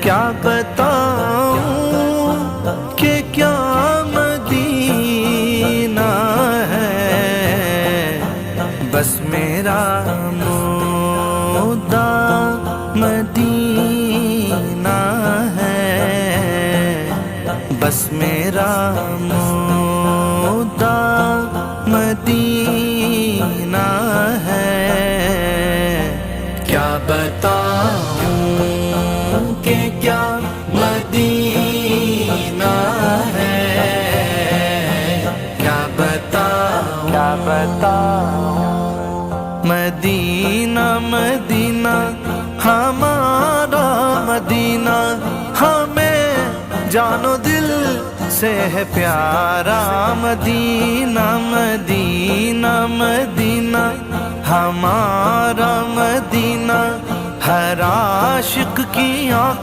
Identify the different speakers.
Speaker 1: کیا بتاؤں کہ کیا مدینہ ہے، بس میرا مدعا مدینہ ہے، بس میرا مدعا مدینہ ہے۔ کیا بتاؤں کہ کیا مدینہ ہے، کیا بتاؤں مدینہ مدینہ ہمارا مدینہ، ہمیں جان و دل سے ہے پیارا مدینہ، مدینہ مدینہ ہمارا مدینہ، ہر عاشق کی آنکھ